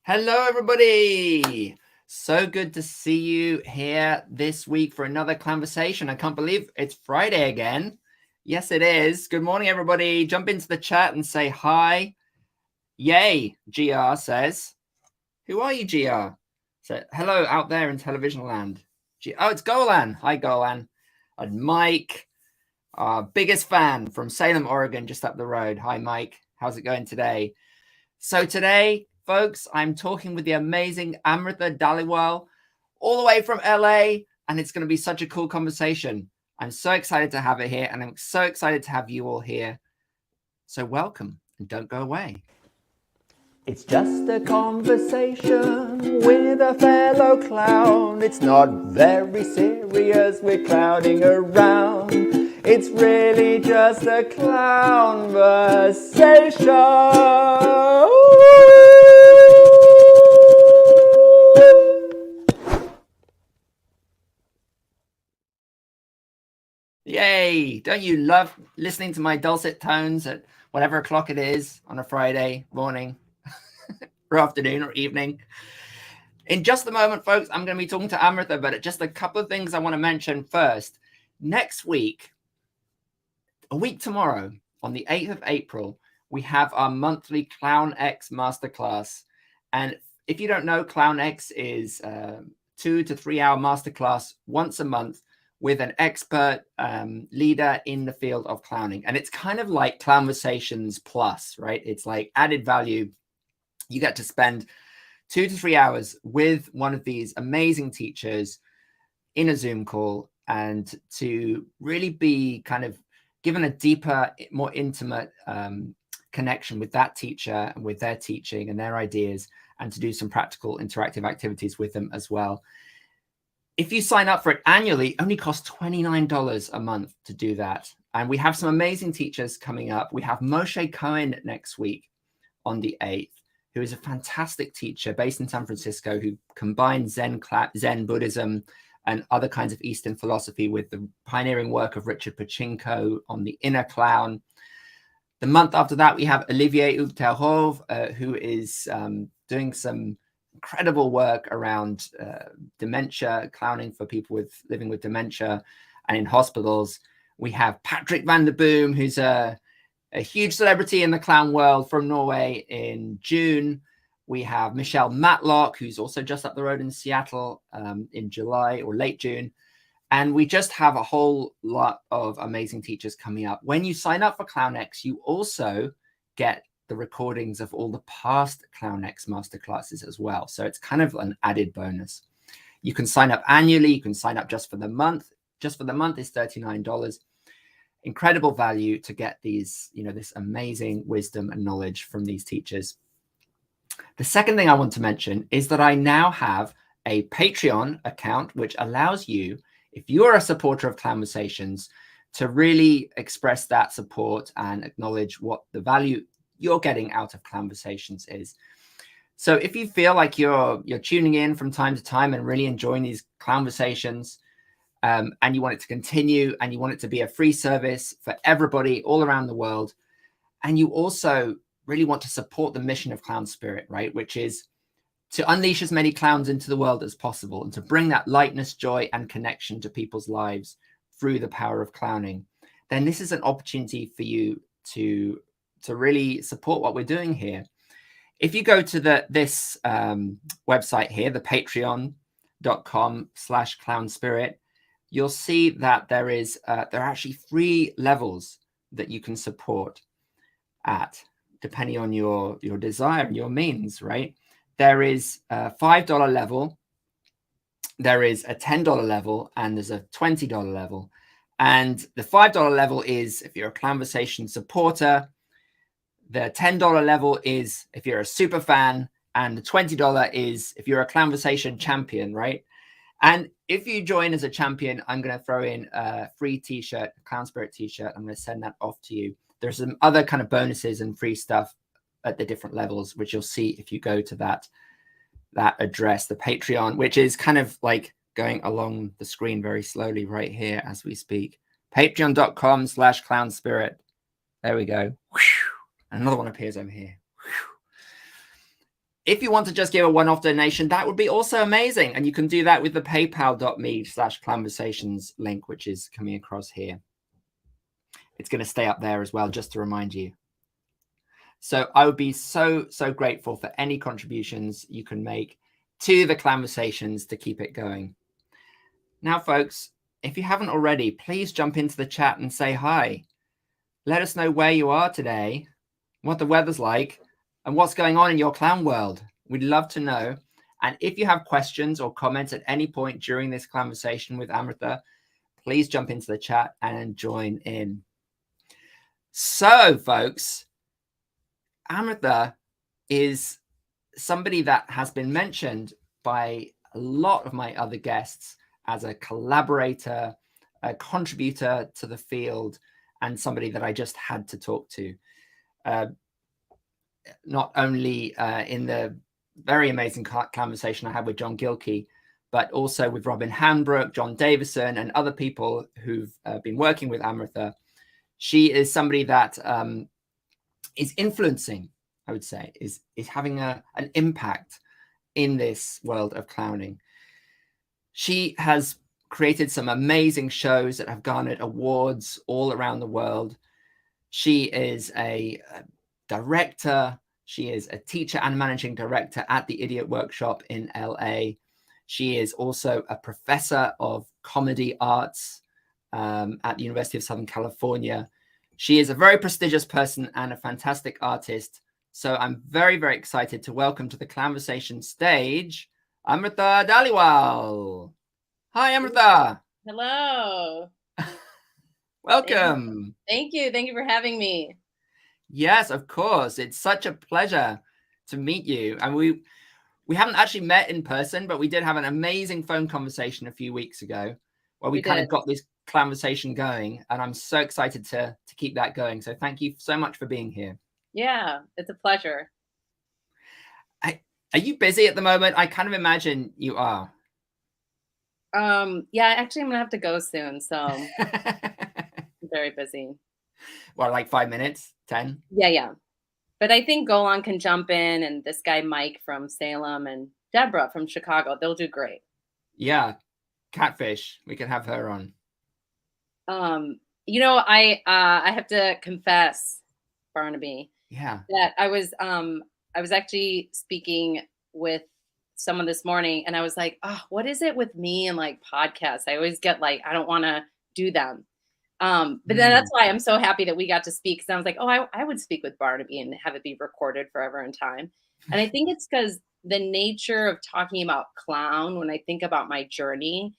Hello, everybody. So good to see you here this week for another Clown-versation. I can't believe it's Friday again. Yes, it is. Good morning, everybody. Jump into the chat and say hi. Yay, GR says. Who are you, GR? So, hello out there in television land. Oh, it's Golan. Hi, Golan. And Mike, our biggest fan from Salem, Oregon, just up the road. Hi, Mike. How's it going today? So today, folks, I'm talking with the amazing Amrita Dhaliwal all the way from LA, and it's going to be such a cool conversation. I'm so excited to have it here, and I'm so excited to have you all here. So welcome, and don't go away. It's just a conversation with a fellow clown. It's not very serious, we're clowning around. It's really just a clown-versation. Yay! Don't you love listening to my dulcet tones at whatever o'clock it is on a Friday morning or afternoon or evening? In just a moment, folks, I'm going to be talking to Amrita, but just a couple of things I want to mention first. Next week, a week tomorrow, on the 8th of April, we have our monthly Clown X Masterclass. And if you don't know, Clown X is a 2 to 3 hour masterclass once a month with an expert leader in the field of clowning. And it's kind of like Clown-versations plus, right? It's like added value. You get to spend 2 to 3 hours with one of these amazing teachers in a Zoom call and to really be kind of given a deeper, more intimate connection with that teacher and with their teaching and their ideas, and to do some practical interactive activities with them as well. If you sign up for it annually, it only costs $29 a month to do that. And we have some amazing teachers coming up. We have Moshe Cohen next week on the 8th, who is a fantastic teacher based in San Francisco who combines Zen Buddhism and other kinds of Eastern philosophy with the pioneering work of Richard Pachinko on the inner clown. The month after that, we have Olivier Ubterhove, who is doing some incredible work around dementia, clowning for people living with dementia and in hospitals. We have Patrick van der Boom, who's a huge celebrity in the clown world from Norway in June. We have Michelle Matlock, who's also just up the road in Seattle in July or late June. And we just have a whole lot of amazing teachers coming up. When you sign up for ClownX, you also get the recordings of all the past ClownX masterclasses as well. So it's kind of an added bonus. You can sign up annually. You can sign up just for the month. Just for the month is $39. Incredible value to get these, this amazing wisdom and knowledge from these teachers. The second thing I want to mention is that I now have a Patreon account, which allows you, if you are a supporter of Clown-versations, to really express that support and acknowledge what the value you're getting out of Clown-versations is. So if you feel like you're tuning in from time to time and really enjoying these Clown-versations, and you want it to continue, and you want it to be a free service for everybody all around the world, and you also really want to support the mission of Clown Spirit, right, which is to unleash as many clowns into the world as possible and to bring that lightness, joy, and connection to people's lives through the power of clowning, then this is an opportunity for you to really support what we're doing here. If you go to this website here, the patreon.com/clownspirit, you'll see that there are actually 3 levels that you can support at, depending on your desire and your means, right? There is a $5 level, there is a $10 level, and there's a $20 level. And the $5 level is if you're a Clown-versation supporter. The $10 level is if you're a super fan, and the $20 is if you're a Clown-versation champion, right? And if you join as a champion, I'm going to throw in a free t-shirt, a Clown Spirit t-shirt. I'm going to send that off to you. There's some other kind of bonuses and free stuff at the different levels, which you'll see if you go to that address, the Patreon, which is kind of like going along the screen very slowly right here as we speak. Patreon.com/clownspirit. There we go. Another one appears over here. if you want to just give a one-off donation, that would be also amazing. And you can do that with the paypal.me/clownversations link, which is coming across here. It's going to stay up there as well, just to remind you. So I would be so grateful for any contributions you can make to the Clownversations to keep it going. Now, folks, if you haven't already, please jump into the chat and say hi. Let us know where you are today, what the weather's like, and what's going on in your clown world. We'd love to know. And if you have questions or comments at any point during this conversation with Amrita, please jump into the chat and join in. So, folks, Amrita is somebody that has been mentioned by a lot of my other guests as a collaborator, a contributor to the field, and somebody that I just had to talk to. Not only in the very amazing conversation I had with John Gilkey, but also with Robin Hanbrook, John Davison, and other people who've been working with Amrita. She is somebody that is influencing, I would say, is having an impact in this world of clowning. She has created some amazing shows that have garnered awards all around the world. She is a director. She is a teacher and managing director at the Idiot Workshop in LA. She is also a professor of comedy arts at the University of Southern California. She is a very prestigious person and a fantastic artist. So I'm very excited to welcome to the Clown-versation stage, Amrita Dhaliwal. Hi, Amrita. Hello. Welcome. Thank you. Thank you for having me. Yes, of course. It's such a pleasure to meet you. And we haven't actually met in person, but we did have an amazing phone conversation a few weeks ago where we kind of got this Clown-versation going. And I'm so excited to keep that going. So thank you so much for being here. Yeah, it's a pleasure. Are you busy at the moment? I kind of imagine you are. Yeah, actually, I'm gonna have to go soon, so I'm very busy. Well, like 5 minutes, 10? Yeah. But I think Golan can jump in, and this guy Mike from Salem and Deborah from Chicago, they'll do great. Yeah, Catfish, we can have her on. You know, I have to confess, Barnaby, that I was actually speaking with someone this morning, and I was like, oh, what is it with me and like podcasts? I always get like, I don't want to do them. But then that's why I'm so happy that we got to speak. Cause I was like, oh, I would speak with Barnaby and have it be recorded forever in time. And I think it's because the nature of talking about clown, when I think about my journey,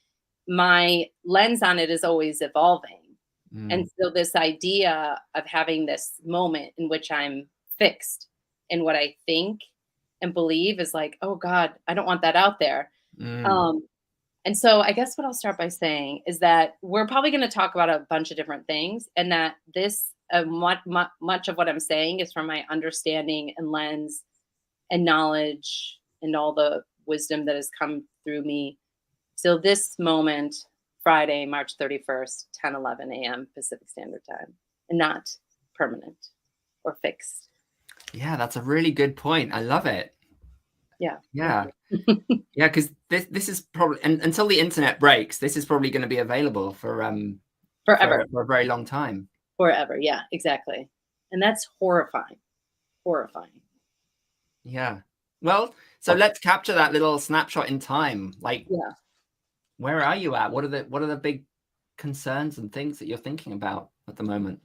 my lens on it is always evolving. And so this idea of having this moment in which I'm fixed in what I think and believe is like, oh God, I don't want that out there. And so I guess what I'll start by saying is that we're probably going to talk about a bunch of different things, and that this much of what I'm saying is from my understanding and lens and knowledge and all the wisdom that has come through me. So this moment, Friday, March 31st, 10:11 a.m. Pacific Standard Time, and not permanent or fixed. Yeah, that's a really good point. I love it. Yeah. Yeah, because this is probably, and until the internet breaks, this is probably going to be available for forever, for a very long time. Forever, yeah, exactly. And that's horrifying. Yeah. Well, so let's capture that little snapshot in time. Like, where are you at? What are the big concerns and things that you're thinking about at the moment?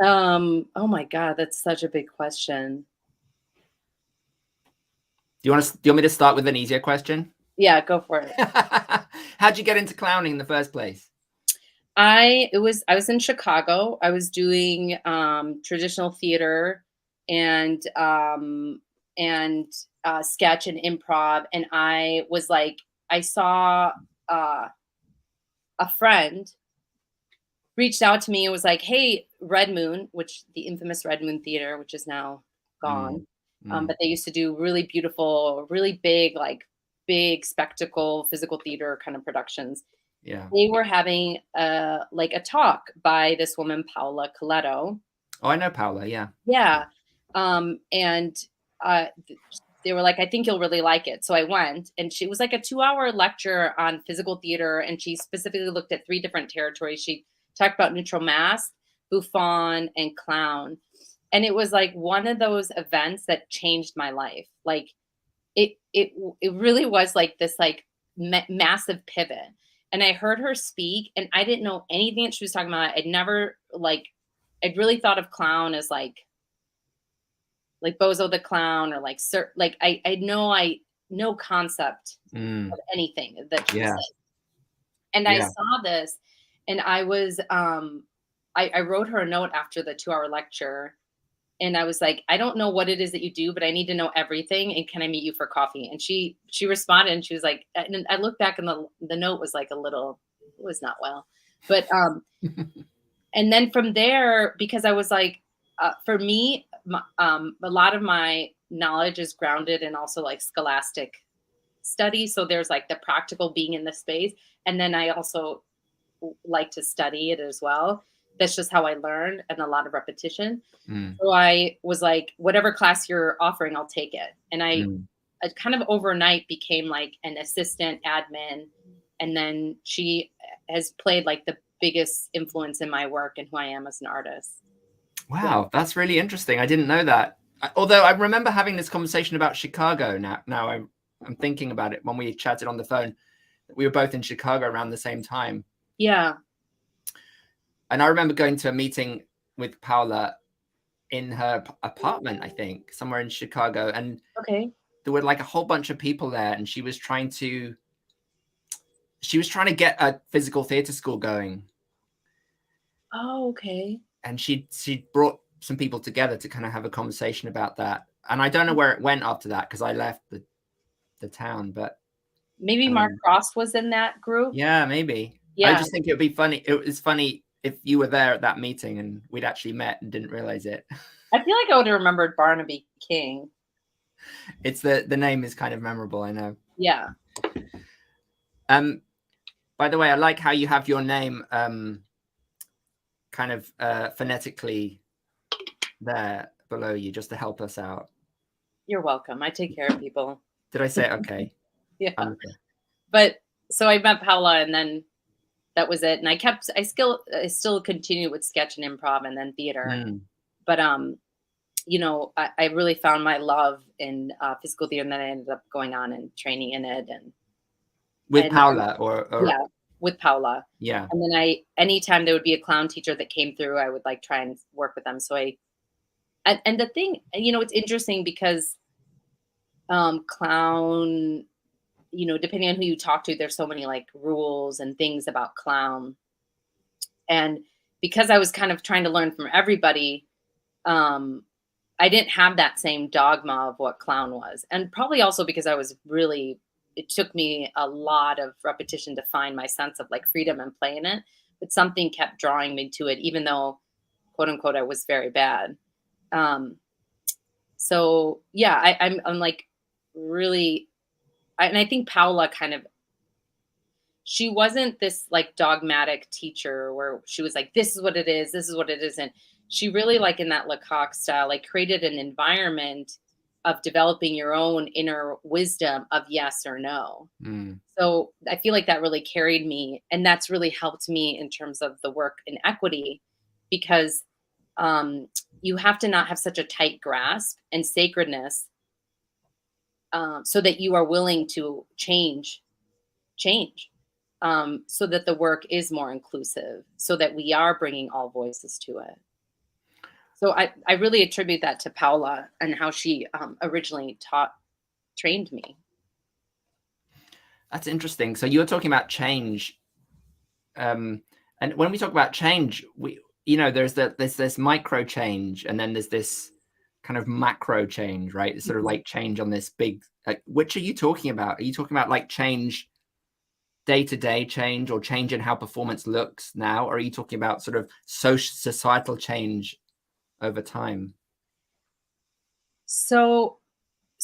Oh my God, that's such a big question. Do you want me to start with an easier question? Yeah, go for it. How'd you get into clowning in the first place? I was in Chicago. I was doing traditional theater and sketch and improv, and I was like, I saw a friend reached out to me and was like, hey, Red Moon, which the infamous Red Moon Theater, which is now gone. But they used to do really beautiful, really big spectacle, physical theater kind of productions. Yeah. They were having a talk by this woman, Paula Coletto. Oh, I know Paula. Yeah. Yeah. And they were like, I think you'll really like it. So I went, and she was like a 2-hour lecture on physical theater. And she specifically looked at 3 different territories. She talked about neutral mask, bouffon, and clown. And it was like one of those events that changed my life. Like it really was like this like massive pivot. And I heard her speak, and I didn't know anything that she was talking about. I'd really thought of clown as like Bozo the Clown, or like I no concept of anything that she said. And I saw this, and I was I wrote her a note after the 2-hour lecture, and I was like, I don't know what it is that you do, but I need to know everything, and can I meet you for coffee? And she responded, and she was like, and I looked back, and the note was like it was not well, but and then from there, because I was like, for me, a lot of my knowledge is grounded in also like scholastic study. So there's like the practical being in the space. And then I also like to study it as well. That's just how I learned, and a lot of repetition. So I was like, whatever class you're offering, I'll take it. And I kind of overnight became like an assistant admin. And then she has played like the biggest influence in my work and who I am as an artist. Wow, that's really interesting. I didn't know that. Although I remember having this conversation about Chicago. Now I'm thinking about it when we chatted on the phone. We were both in Chicago around the same time. Yeah. And I remember going to a meeting with Paula in her apartment, I think, somewhere in Chicago. And there were like a whole bunch of people there, and she was trying to get a physical theater school going. Oh, okay. And she brought some people together to kind of have a conversation about that. And I don't know where it went after that, because I left the town, but maybe Mark Frost was in that group. Yeah, maybe. Yeah. I just think it would be funny. It was funny if you were there at that meeting and we'd actually met and didn't realize it. I feel like I would have remembered Barnaby King. It's the name is kind of memorable, I know. Yeah. By the way, I like how you have your name kind of phonetically there below you, just to help us out. You're welcome. I take care of people. Did I say it okay? Yeah. But so I met Paula, and then that was it. And I still continued with sketch and improv, and then theater. But you know, I really found my love in physical theater, and then I ended up going on and training in it. And with Paula or yeah, with Paula. Yeah. And then anytime there would be a clown teacher that came through, I would like try and work with them. So and the thing, you know, it's interesting because clown, you know, depending on who you talk to, there's so many like rules and things about clown. And because I was kind of trying to learn from everybody, I didn't have that same dogma of what clown was. And probably also because it took me a lot of repetition to find my sense of like freedom and play in it. But something kept drawing me to it, even though, quote unquote, I was very bad. So yeah, I'm like really, and I think Paula she wasn't this like dogmatic teacher where she was like, this is what it is, this is what it isn't. She really, like in that Lecoq style, like created an environment of developing your own inner wisdom of yes or no. So I feel like that really carried me, and that's really helped me in terms of the work in equity, because you have to not have such a tight grasp and sacredness so that you are willing to change so that the work is more inclusive, so that we are bringing all voices to it. So I really attribute that to Paula and how she originally trained me. That's interesting. So you were talking about change. And when we talk about change, there's this micro change, and then there's this kind of macro change, right? It's sort of like change on this big, like, which are you talking about? Are you talking about like change, day-to-day change, or change in how performance looks now? Or are you talking about sort of societal change over time? So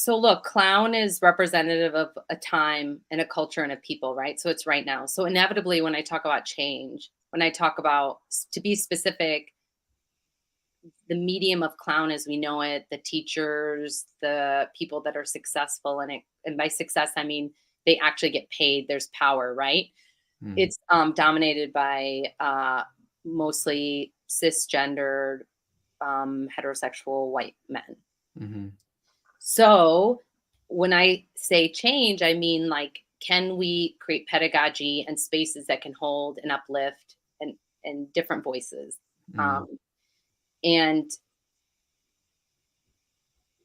look, clown is representative of a time and a culture and a people, right? So it's right now. So inevitably, when I talk about change, when I talk about, to be specific, medium of clown as we know it, the teachers, the people that are successful in it, and by success, I mean they actually get paid. There's power, right? It's dominated by mostly cisgendered, heterosexual white men. So when I say change, I mean, like, can we create pedagogy and spaces that can hold and uplift and different voices? And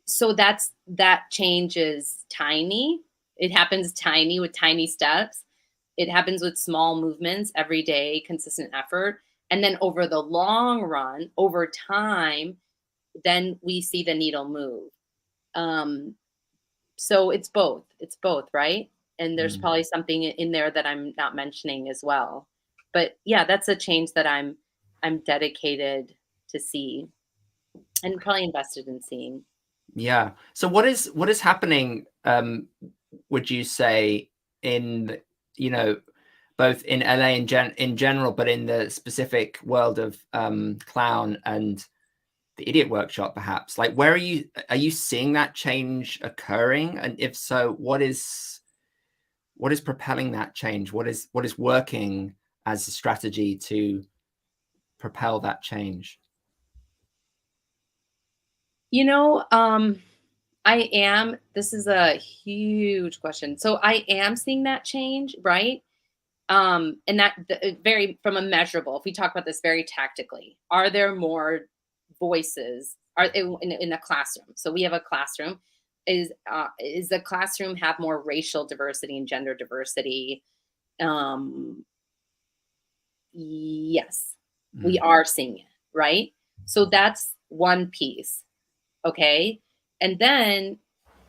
so that change is tiny. It happens tiny with tiny steps. It happens with small movements, every day, consistent effort. And then over the long run, over time, then we see the needle move. So it's both, right? And there's probably something in there that I'm not mentioning as well. But yeah, that's a change that I'm dedicated to see and probably invested in seeing. Yeah. So what is happening, would you say, in, both in LA in general, but in the specific world of clown and the idiot workshop, perhaps? Like, where are you seeing that change occurring? And if so, what is propelling that change? What is working as a strategy to propel that change? This is a huge question. So I am seeing that change, right? And that very from a measurable, if we talk about this very tactically, are there more voices in a classroom? So we have a classroom. Is the classroom have more racial diversity and gender diversity? Yes, we are seeing it, right? So that's one piece. Okay. And then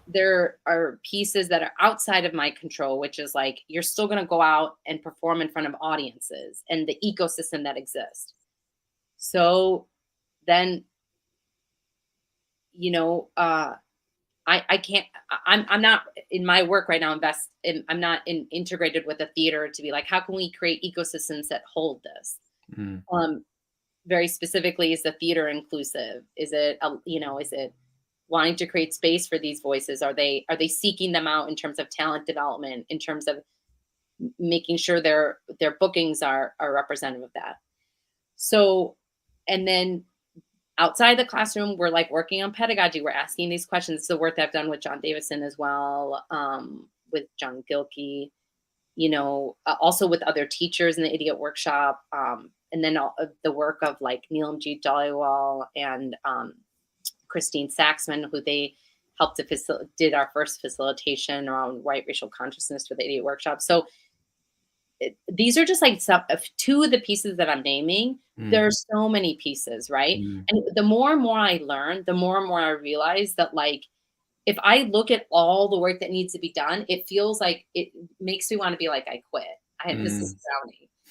there are pieces that are outside of my control, which is like, you're still going to go out and perform in front of audiences and the ecosystem that exists. So then, I can't, I'm not in my work right now, I'm not integrated with a theater to be like, how can we create ecosystems that hold this? Very specifically, is the theater inclusive? Is it, is it wanting to create space for these voices? Are they seeking them out in terms of talent development, in terms of making sure their bookings are representative of that? So, and then outside the classroom, we're like working on pedagogy. We're asking these questions. It's the work that I've done with John Davison as well, with John Gilkey, also with other teachers in the Idiot Workshop, and then the work of like Amrita Dhaliwal and Christine Saxman, who they helped to did our first facilitation around white racial consciousness for the Idiot Workshop. So these are just like two of the pieces that I'm naming. There are so many pieces, right? And the more and more I learn, the more and more I realize that, like, if I look at all the work that needs to be done, it feels like it makes me want to be like, I quit. This is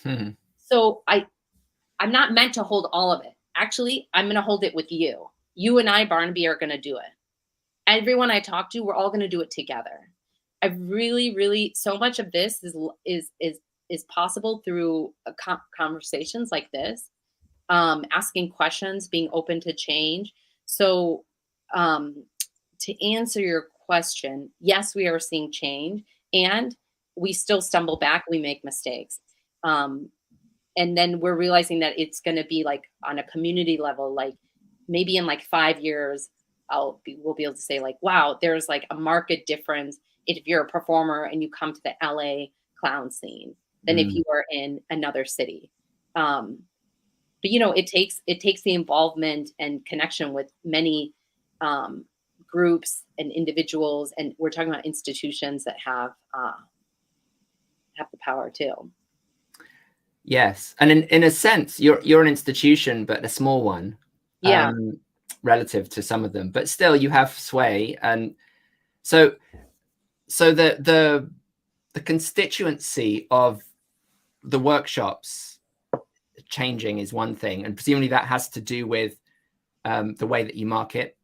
drowning. So I'm not meant to hold all of it. Actually, I'm going to hold it with you. You and I, Barnaby, are going to do it. Everyone I talk to, we're all going to do it together. I really, so much of this is possible through conversations like this, asking questions, being open to change. So to answer your question, yes, we are seeing change, and we still stumble back. We make mistakes. And then we're realizing that it's going to be like on a community level, like maybe in like 5 years, we'll be able to say like, wow, there's like a market difference if you're a performer and you come to the LA clown scene than if you are in another city. But it takes the involvement and connection with many groups and individuals, and we're talking about institutions that have the power too. Yes, and in a sense, you're an institution, but a small one. Yeah. Relative to some of them, but still you have sway. And so the constituency of the workshops changing is one thing, and presumably that has to do with the way that you market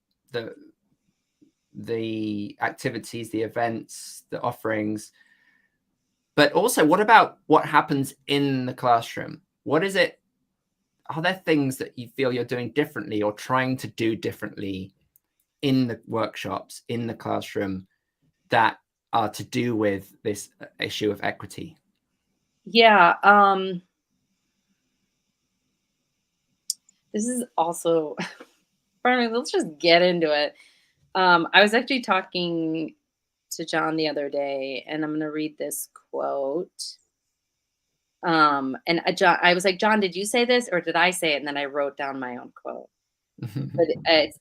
the activities, the events, the offerings. But also, what about what happens in the classroom? What is it are there things that you feel you're doing differently or trying to do differently in the workshops, in the classroom, that are to do with this issue of equity? Yeah. This is also, let's just get into it. I was actually talking to John the other day, and I'm going to read this quote. And John, I was like, John, did you say this or did I say it? And then I wrote down my own quote. But it's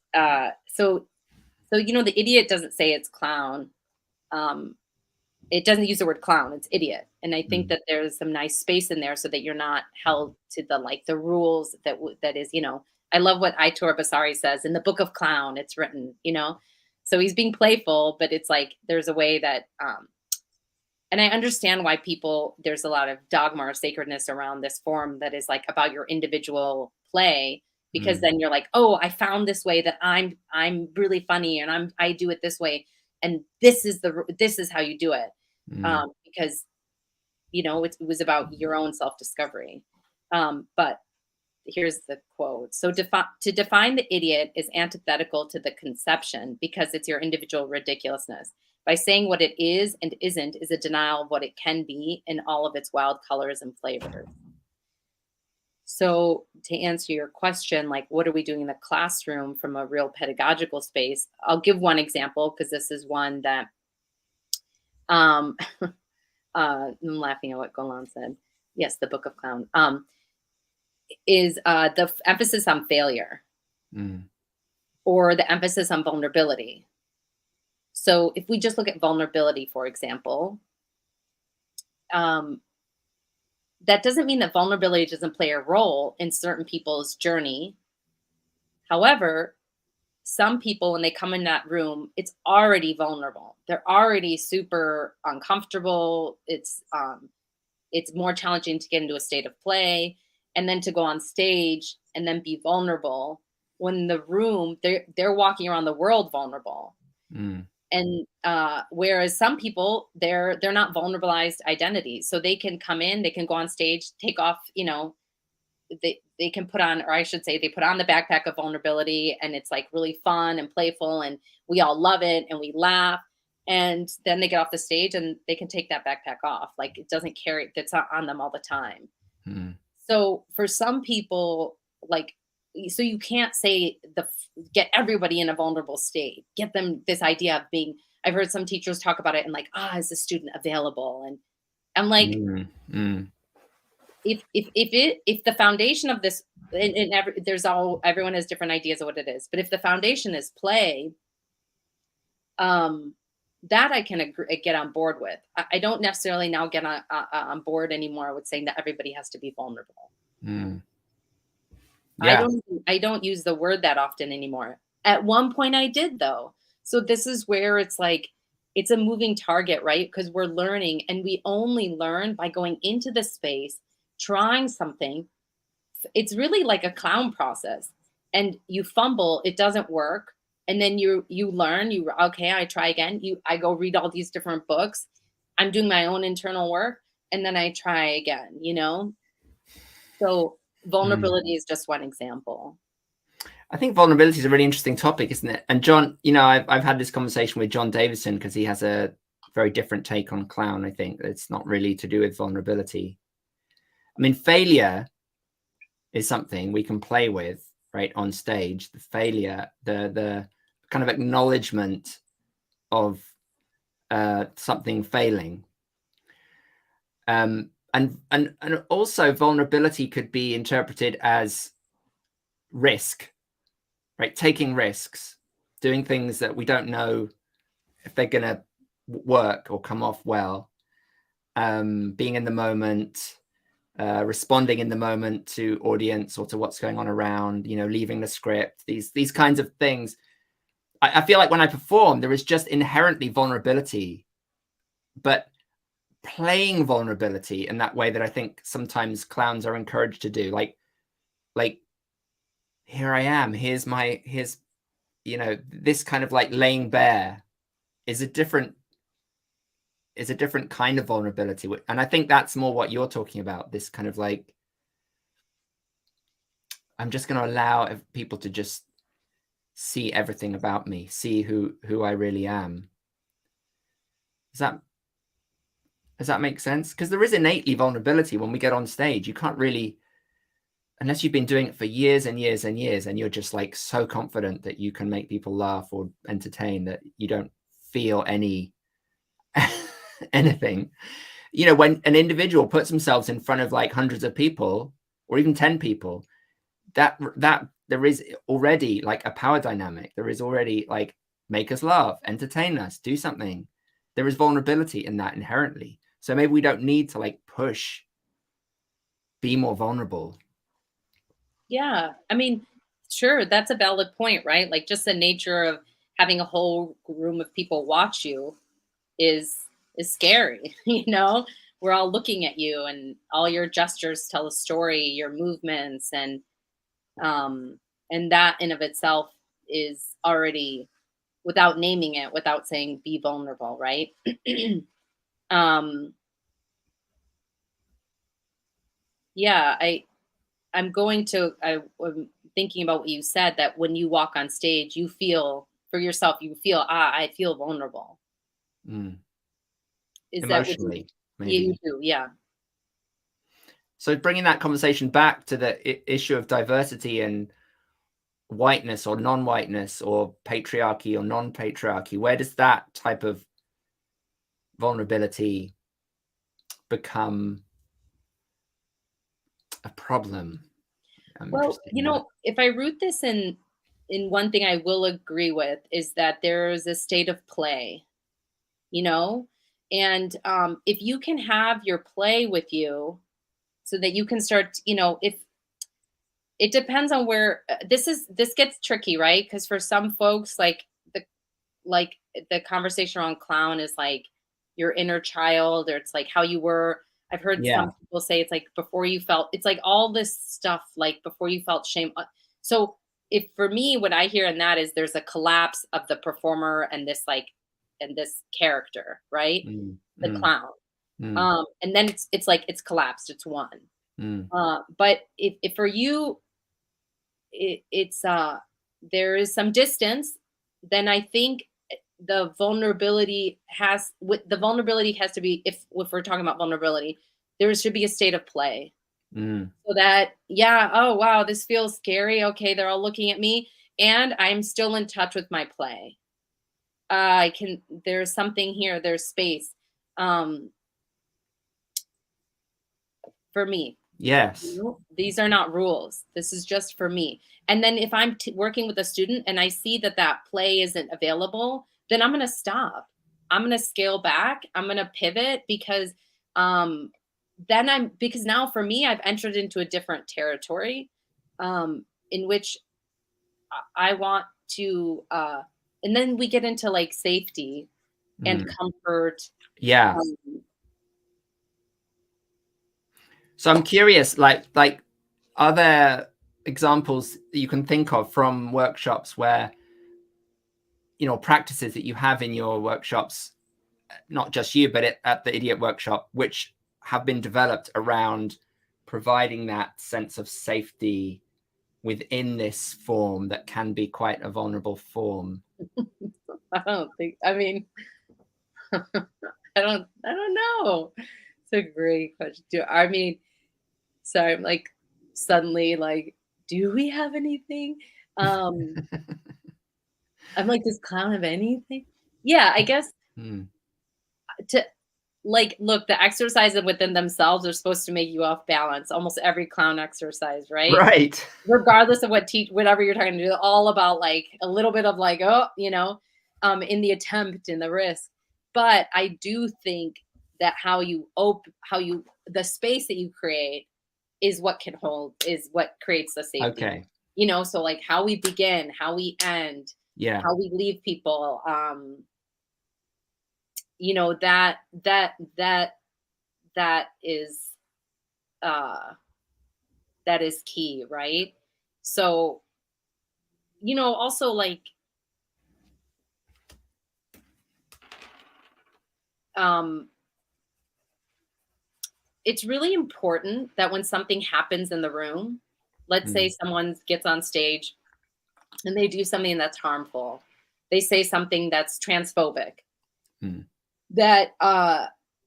so the idiot doesn't say it's clown. It doesn't use the word clown, it's idiot. And I think that there's some nice space in there so that you're not held to the rules that is, I love what Aitor Basari says in the book of Clown, it's written, so he's being playful, but it's like, there's a way that, and I understand why there's a lot of dogma or sacredness around this form that is like about your individual play, because then you're like, oh, I found this way that I'm really funny and I do it this way. And this is how you do it. Because, it was about your own self-discovery. But here's the quote. So to define the idiot is antithetical to the conception because it's your individual ridiculousness. By saying what it is and isn't is a denial of what it can be in all of its wild colors and flavors. So to answer your question, like, what are we doing in the classroom from a real pedagogical space? I'll give one example because this is one that I'm laughing at what Golan said. Yes, the Book of Clown. Is the emphasis on failure or the emphasis on vulnerability. So if we just look at vulnerability, for example, that doesn't mean that vulnerability doesn't play a role in certain people's journey. However, some people, when they come in that room, it's already vulnerable. They're already super uncomfortable. It's more challenging to get into a state of play. And then to go on stage and then be vulnerable when in the room, they're walking around the world vulnerable. And whereas some people, they're not vulnerabilized identities. So they can come in, they can go on stage, take off, they can put on, or I should say, they put on the backpack of vulnerability, and it's like really fun and playful, and we all love it and we laugh. And then they get off the stage and they can take that backpack off. Like, it doesn't carry, that's not on them all the time. So for some people, so you can't say get everybody in a vulnerable state, get them this idea of being, I've heard some teachers talk about it and like, is the student available? And I'm like, if the foundation of this, and everyone has different ideas of what it is, but if the foundation is play, that I can get on board with. I don't necessarily now get on board anymore with saying that everybody has to be vulnerable. Yeah. I don't use the word that often anymore. At one point I did, though. So this is where it's like, it's a moving target, right? Because we're learning, and we only learn by going into the space, trying something. It's really like a clown process, and you fumble, it doesn't work. And then you learn, okay, I try again. I go read all these different books. I'm doing my own internal work, and then I try again, So vulnerability is just one example. I think vulnerability is a really interesting topic, isn't it? And John, I've had this conversation with John Davison because he has a very different take on clown. I think it's not really to do with vulnerability. I mean, failure is something we can play with, right, on stage. The failure, the kind of acknowledgement of something failing. And also vulnerability could be interpreted as risk, right? Taking risks, doing things that we don't know if they're going to work or come off well, being in the moment, responding in the moment to audience or to what's going on around, leaving the script, these kinds of things. I feel like when I perform, there is just inherently vulnerability, but playing vulnerability in that way that I think sometimes clowns are encouraged to do, like here I am, here's this kind of like laying bare is a different kind of vulnerability. And I think that's more what you're talking about, this kind of like I'm just going to allow people to just see everything about me, see who I really am. Does that make sense? Because there is innately vulnerability when we get on stage. You can't really, unless you've been doing it for years and years and years, and you're just like so confident that you can make people laugh or entertain, that you don't feel anything. You know, when an individual puts themselves in front of like hundreds of people or even 10 people, that there is already like a power dynamic. There is already like, make us laugh, entertain us, do something. There is vulnerability in that inherently. So maybe we don't need to like push, be more vulnerable. Yeah. I mean, sure, that's a valid point, right? Like just the nature of having a whole room of people watch you is scary. You know, we're all looking at you and all your gestures tell a story, your movements, and that in of itself is already, without naming it, without saying be vulnerable, right? Yeah, I'm thinking about what you said, that when you walk on stage, you feel for yourself, you feel, I feel vulnerable. Is emotionally, that what you do? Yeah. So bringing that conversation back to the issue of diversity and whiteness or non-whiteness, or patriarchy or non-patriarchy, where does that type of vulnerability become a problem? Well, you know, if I root this in one thing I will agree with, is that there is a state of play, you know, and if you can have your play with you, so that you can start, you know, if it depends on where this gets tricky, right? Because for some folks, like the conversation around clown is like your inner child, or it's like how you were. I've heard some people say it's like before you felt, it's like all this stuff, like before you felt shame. So if for me, what I hear in that is there's a collapse of the performer and this character, right? The clown. And then it's like it's collapsed, it's one. But if for you it's there is some distance, then I think the vulnerability has to be, if we're talking about vulnerability, there should be a state of play. So that, oh wow, this feels scary, okay, they're all looking at me and I'm still in touch with my play. There's something here, there's space for me. Yes. These are not rules. This is just for me. And then if I'm working with a student and I see that play isn't available, then I'm going to stop. I'm going to scale back. I'm going to pivot, because because now for me, I've entered into a different territory in which I want to, and then we get into like safety and comfort. Yeah. So I'm curious, like, are there examples that you can think of from workshops where, you know, practices that you have in your workshops, not just you, but at the Idiot Workshop, which have been developed around providing that sense of safety within this form that can be quite a vulnerable form? I mean, I don't know. It's a great question. I mean, sorry, I'm like suddenly like, do we have anything? I'm like, does clown have anything? Yeah, I guess to like, look, the exercises within themselves are supposed to make you off balance. Almost every clown exercise, right? Right. Regardless of whatever you're talking to do, all about like a little bit of like, in the attempt, in the risk. But I do think that the space that you create is what creates the safety. Okay. You know, so like how we begin, how we end, how we leave people, you know, that is key, right? So, you know, also like it's really important that when something happens in the room, Let's say someone gets on stage and they do something that's harmful. They say something that's transphobic. That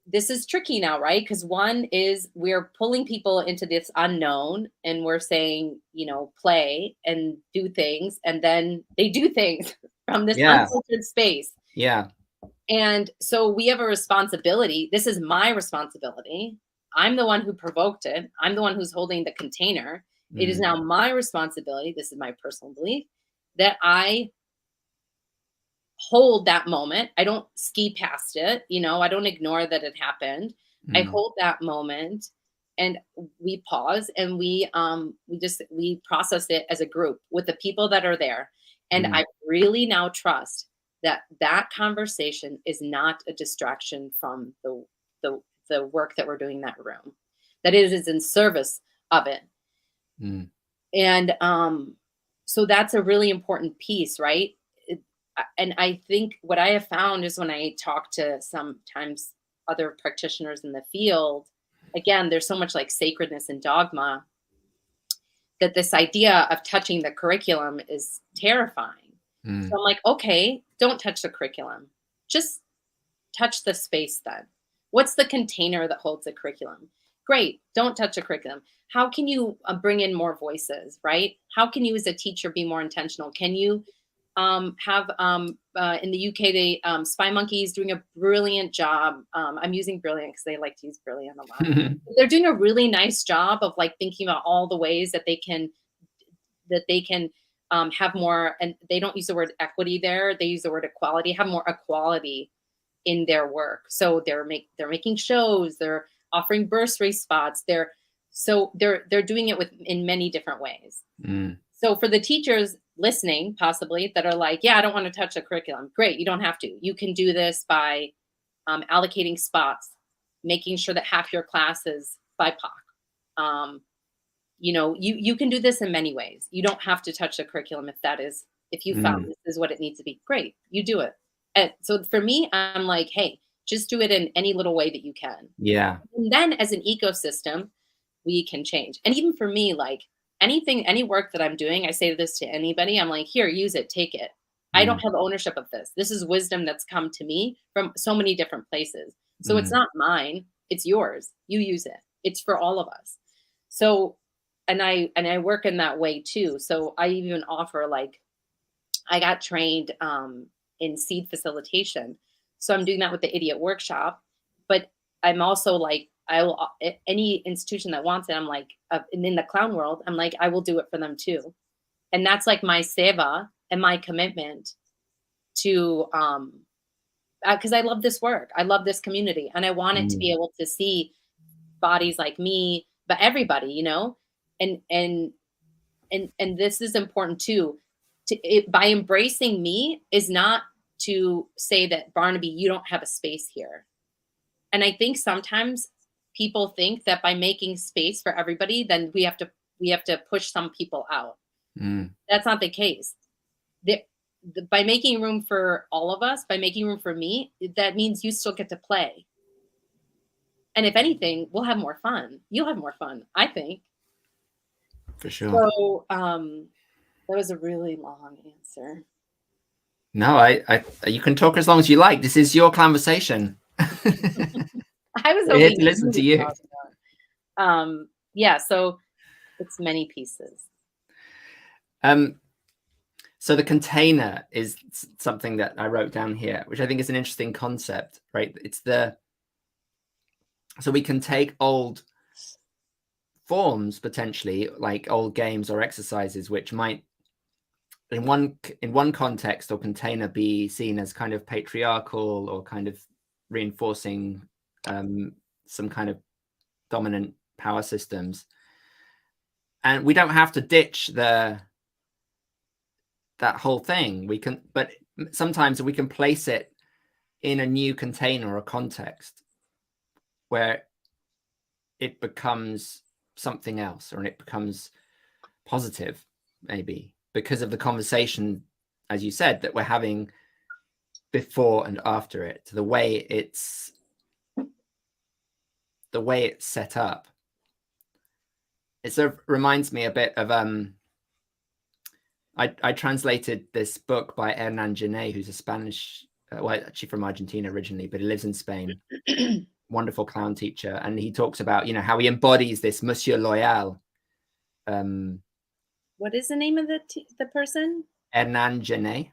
this is tricky now, right? Because one is we're pulling people into this unknown and we're saying, you know, play and do things, and then they do things from this unfiltered space. Yeah. And so we have a responsibility. This is my responsibility. I'm the one who provoked it. I'm the one who's holding the container. It is now my responsibility. This is my personal belief that I hold that moment. I don't ski past it. You know, I don't ignore that it happened. I hold that moment and we pause and we process it as a group with the people that are there. And I really now trust that conversation is not a distraction from the work that we're doing in that room, that it is in service of it. And so that's a really important piece, right? And I think what I have found is when I talk to sometimes other practitioners in the field, again, there's so much like sacredness and dogma that this idea of touching the curriculum is terrifying. So I'm like, okay, don't touch the curriculum. Just touch the space then. What's the container that holds the curriculum? Great, don't touch the curriculum. How can you bring in more voices, right? How can you as a teacher be more intentional? Can you have in the UK, they Spy Monkey's doing a brilliant job. I'm using brilliant because they like to use brilliant a lot. They're doing a really nice job of like thinking about all the ways that they can have more, and they don't use the word equity there. They use the word equality, have more equality in their work. So they're making shows, they're offering bursary spots. They're doing it in many different ways. So for the teachers listening, possibly, that are like, yeah, I don't want to touch the curriculum. Great, you don't have to. You can do this by allocating spots, making sure that half your class is BIPOC. You know, you can do this in many ways. You don't have to touch the curriculum if you found this is what it needs to be. Great, you do it. And so for me, I'm like, hey, just do it in any little way that you can. Yeah. And then as an ecosystem, we can change. And even for me, like any work that I'm doing, I say this to anybody, I'm like, here, use it, take it. I don't have ownership of this. This is wisdom that's come to me from so many different places. So it's not mine, it's yours. You use it. It's for all of us. So, and I work in that way too. So I even offer, like, I got trained in seed facilitation. So I'm doing that with the Idiot Workshop, but I'm also like, any institution that wants it, I'm like, and in the clown world, I'm like, I will do it for them too. And that's like my seva and my commitment to, because I love this work. I love this community, and I want it to be able to see bodies like me, but everybody, you know, and this is important too. By embracing me is not to say that, Barnaby, you don't have a space here. And I think sometimes people think that by making space for everybody, then we have to push some people out. That's not the case. By making room for all of us, by making room for me, that means you still get to play. And if anything, we'll have more fun. You'll have more fun, I think. For sure. So that was a really long answer. No, I you can talk as long as you like. This is your conversation. I was here to listen to you. Yeah, so it's many pieces. So the container is something that I wrote down here, which I think is an interesting concept, right? So we can take old forms, potentially, like old games or exercises, which might, in one context or container, be seen as kind of patriarchal or kind of reinforcing some kind of dominant power systems. And we don't have to ditch that whole thing. But sometimes we can place it in a new container or context where it becomes something else, or it becomes positive, maybe because of the conversation, as you said, that we're having before and after it, the way it's set up. it sort of reminds me a bit of I translated this book by Hernan Genet, who's a Spanish, well, actually from Argentina originally, but he lives in Spain. Wonderful clown teacher, and he talks about, how he embodies this Monsieur Loyal. What is the name of the person? Hernan Genet.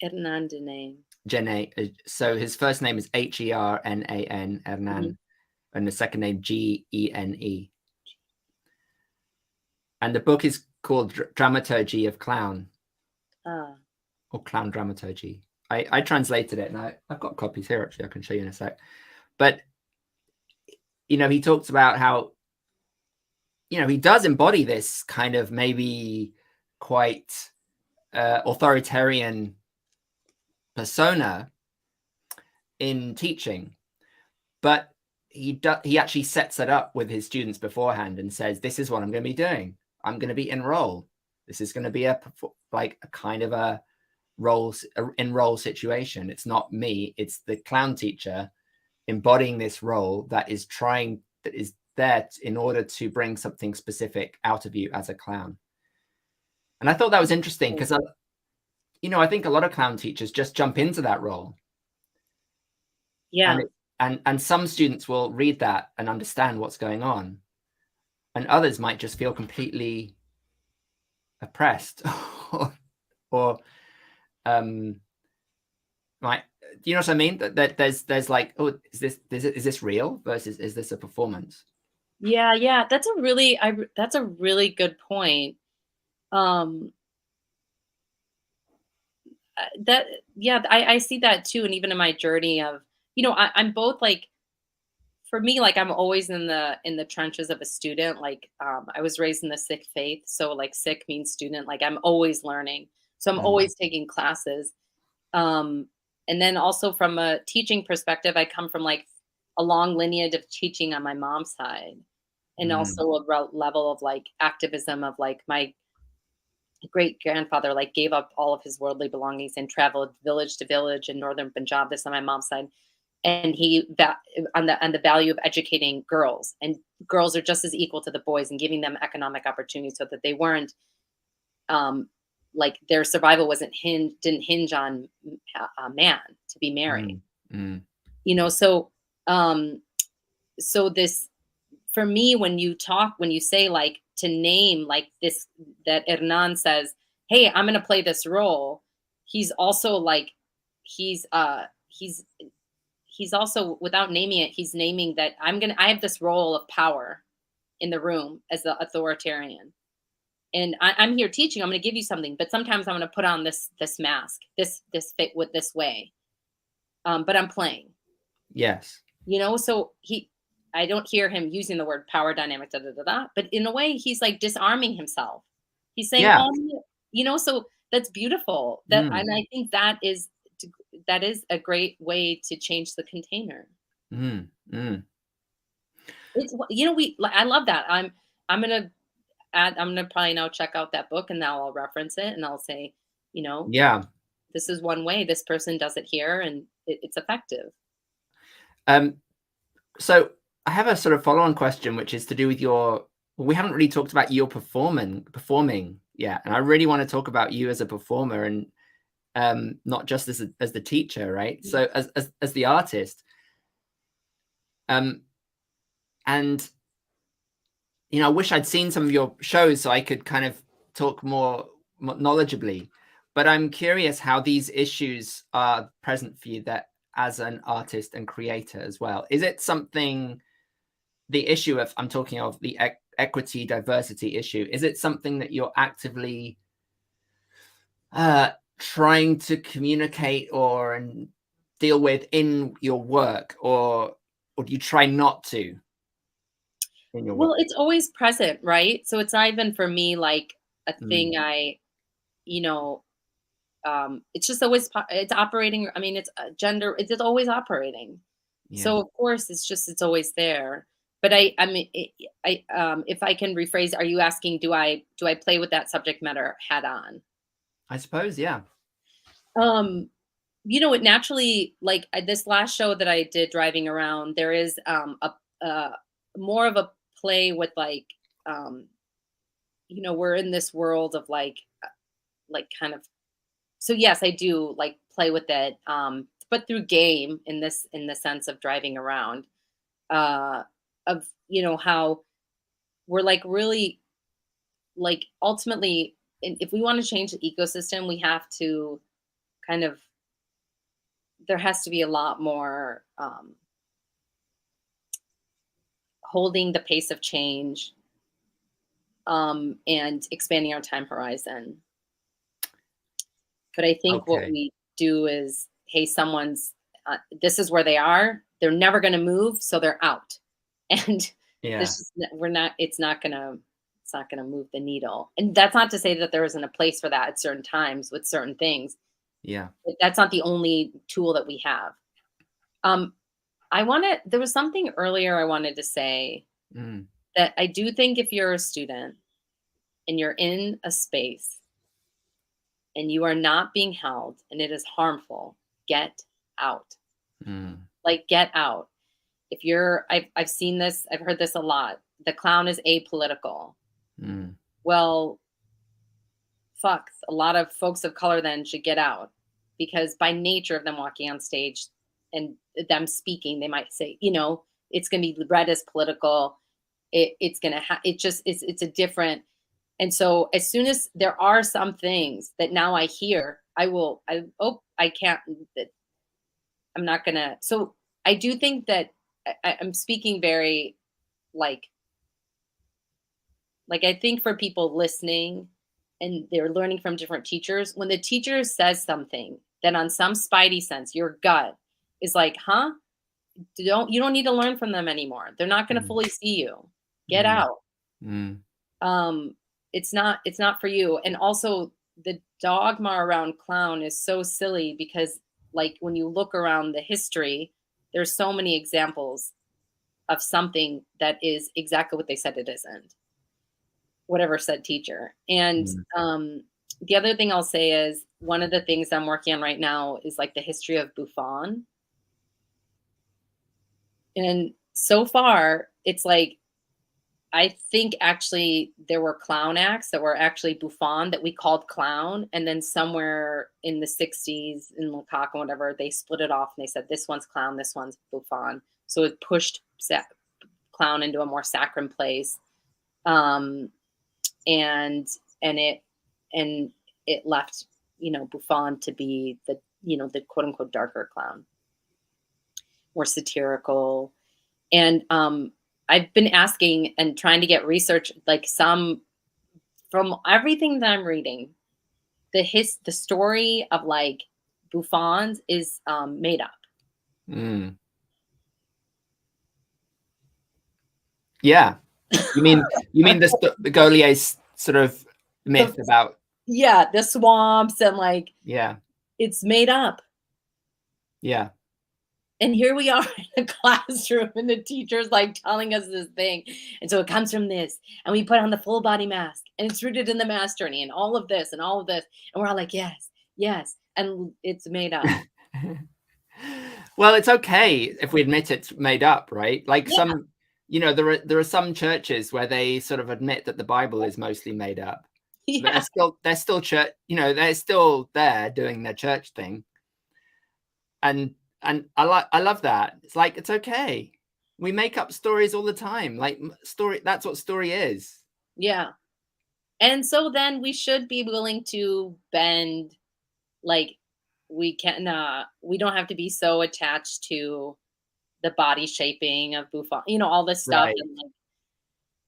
Hernan Genet. Genet. So his first name is Hernan, Hernan, and the second name Gene. And the book is called Dramaturgy of Clown, or Clown Dramaturgy. I translated it, and I've got copies here, actually. I can show you in a sec. But, he talks about how, he does embody this kind of maybe quite authoritarian persona in teaching, but he actually sets it up with his students beforehand and says, this is what I'm going to be doing. I'm going to be enroll. This is going to be a kind of a enroll situation. It's not me. It's the clown teacher embodying this role that is there in order to bring something specific out of you as a clown. And I thought that was interesting because, I think a lot of clown teachers just jump into that role. Yeah. And some students will read that and understand what's going on. And others might just feel completely oppressed or like, do you know what I mean? That there's like, oh, is this real versus is this a performance? Yeah. That's a really good point. I see that too. And even in my journey of, I'm both like, for me, like I'm always in the trenches of a student. Like I was raised in the Sikh faith. So like Sikh means student, like I'm always learning. So I'm always taking classes. And then also from a teaching perspective, I come from like a long lineage of teaching on my mom's side. And also a level of like activism of like my great grandfather like gave up all of his worldly belongings and traveled village to village in northern Punjab. This on my mom's side. And he on the value of educating girls, and girls are just as equal to the boys, and giving them economic opportunities so that they weren't like their survival didn't hinge on a man to be married. So this, for me, when you say like to name like this, that Hernan says, hey, I'm going to play this role. He's also like, he's also, without naming it, he's naming that I have this role of power in the room as the authoritarian. And I'm here teaching, I'm going to give you something, but sometimes I'm going to put on this mask, this fit with this way. But I'm playing. Yes. So I don't hear him using the word power dynamic, but in a way he's like disarming himself. He's saying, so that's beautiful. And I think that is a great way to change the container. It's, I love that. I'm gonna probably now check out that book, and now I'll reference it and I'll say, this is one way this person does it here, and it's effective. So I have a sort of follow-on question, which is to do with we haven't really talked about your performing yet, and I really want to talk about you as a performer, and not just as the teacher, right? So as the artist, and I wish I'd seen some of your shows so I could kind of talk more knowledgeably. But I'm curious how these issues are present for you, that as an artist and creator as well. Is it something, the issue of, I'm talking of the equity, diversity issue, is it something that you're actively trying to communicate and deal with in your work, or do you try not to in your work? Well, it's always present, right? So it's not even for me like a thing it's just always, it's operating. I mean, it's gender, it's always operating. So of course it's always there. But I mean, if I can rephrase, are you asking, do I play with that subject matter head on? I suppose, yeah. It naturally, like this last show that I did, Driving Around, there is a more of a play with like you know, we're in this world of like kind of, so yes, I do like play with it, but through game in the sense of driving around, of, you know, how we're like really like ultimately, if we want to change the ecosystem, we have to kind of, there has to be a lot more holding the pace of change, and expanding our time horizon. But I think what we do is, hey, someone's, this is where they are. They're never going to move, so they're out. And this is, it's not going to move the needle. And that's not to say that there isn't a place for that at certain times with certain things. Yeah. But that's not the only tool that we have. There was something earlier I wanted to say, that I do think if you're a student and you're in a space and you are not being held and it is harmful, get out. Like, get out. If you're, I've seen this, I've heard this a lot. The clown is apolitical. Well, fuck, a lot of folks of color then should get out, because by nature of them walking on stage and them speaking, they might say, you know, it's going to be read as political. It's going to it's a different. And so as soon as there are some things that now I hear, I can't, I'm not going to. So I do think that I'm speaking very like I think for people listening and they're learning from different teachers, when the teacher says something, then on some spidey sense, your gut is like, huh? You don't need to learn from them anymore. They're not going to fully see you. Get out. It's not for you. And also the dogma around clown is so silly, because like when you look around the history, there's so many examples of something that is exactly what they said it isn't, whatever said teacher. And the other thing I'll say is, one of the things I'm working on right now is like the history of Buffon. And so far, it's like, I think actually there were clown acts that were actually Buffon that we called clown. And then somewhere in the 60s in Lecoq and whatever, they split it off and they said, this one's clown, this one's Buffon. So it pushed clown into a more saccharine place. And it left, you know, Buffon to be the, you know, the quote unquote darker clown, more satirical. And I've been asking and trying to get research, like from everything that I'm reading, the story of like Buffons is made up. Yeah. You mean the Gaulier sort of myth about the swamps and like it's made up. Yeah. And here we are in a classroom and the teacher's like telling us this thing. And so it comes from this, and we put on the full body mask, and it's rooted in the mass journey and all of this and all of this. And we're all like, yes, yes. And it's made up. Well, it's okay if we admit it's made up, right? Like some, you know, there are some churches where they sort of admit that the Bible is mostly made up. But they're still church, you know, they're still there doing their church thing. And I love that. It's like, it's okay. We make up stories all the time. Like that's what story is. Yeah. And so then we should be willing to bend, like we don't have to be so attached to the body shaping of Buffon, you know, all this stuff. Right. And like,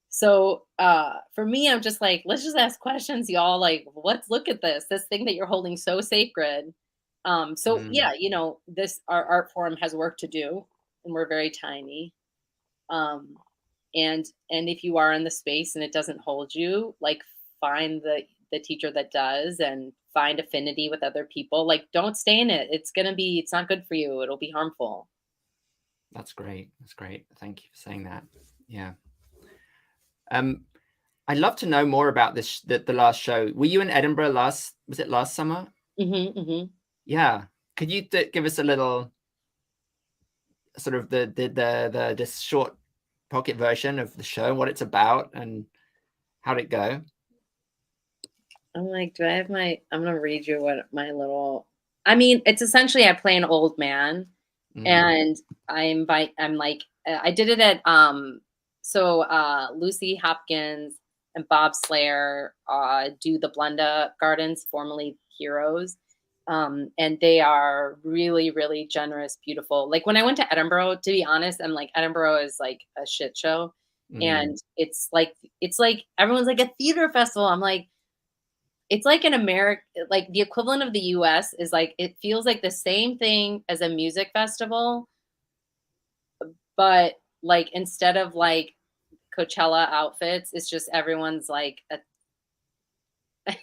so for me, I'm just like, let's just ask questions, y'all. Like, look at this thing that you're holding so sacred. Yeah, you know, our art form has work to do, and we're very tiny. And if you are in the space and it doesn't hold you, like find the teacher that does, and find affinity with other people. Like, don't stay in it. It's not good for you. It'll be harmful. That's great. That's great. Thank you for saying that. Yeah. I'd love to know more about the last show. Were you in Edinburgh last summer? Yeah. Could you give us a little sort of this short pocket version of the show, what it's about and how'd it go? I'm like, do I have I'm going to read you what my little, I mean, it's essentially I play an old man and I'm like, I did it at, Lucy Hopkins and Bob Slayer do the Blenda Gardens, formerly Heroes. And they are really, really generous, beautiful. Like when I went to Edinburgh, to be honest, I'm like, Edinburgh is like a shit show. And it's like everyone's like a theater festival. I'm like, it's like an American, like the equivalent of the US is like, it feels like the same thing as a music festival, but like instead of like Coachella outfits, it's just everyone's like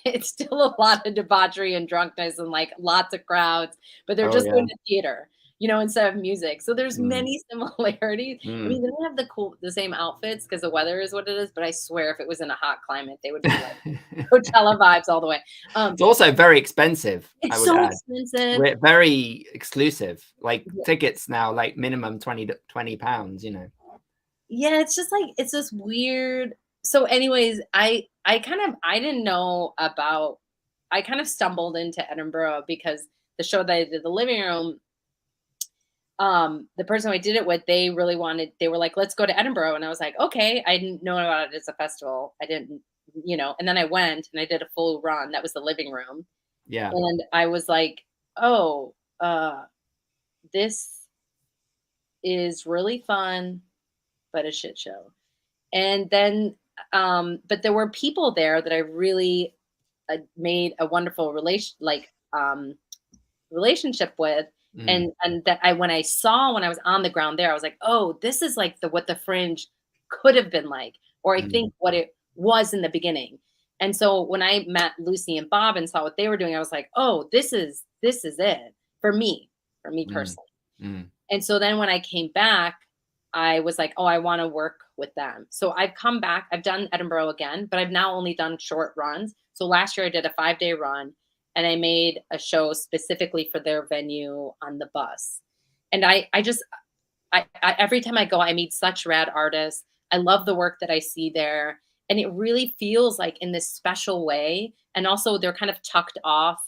it's still a lot of debauchery and drunkenness and like lots of crowds, but they're just going to theater, instead of music. So there's many similarities. I mean, they don't have the same outfits because the weather is what it is, but I swear if it was in a hot climate, they would be like Coachella vibes all the way. It's also very expensive. It's so expensive. We're very exclusive. Like tickets now, like minimum £20. Yeah, it's just like it's this weird. So, anyways, I didn't know about. I kind of stumbled into Edinburgh because the show that I did, The Living Room. The person I did it with, they really wanted. They were like, "Let's go to Edinburgh," and I was like, "Okay." I didn't know about it as a festival. I didn't, And then I went and I did a full run. That was The Living Room. Yeah. And I was like, "Oh, this is really fun, but a shit show." And then, but there were people there that I really made a wonderful relationship with. And that when I was on the ground there, I was like, oh, this is like what the Fringe could have been like, or I think what it was in the beginning. And so when I met Lucy and Bob and saw what they were doing, I was like, oh, this is it for me personally. And so then when I came back, I was like, oh, I want to work with them. So I've come back. I've done Edinburgh again, but I've now only done short runs. So last year I did a 5-day run and I made a show specifically for their venue on the bus. And I every time I go, I meet such rad artists. I love the work that I see there. And it really feels like in this special way. And also they're kind of tucked off.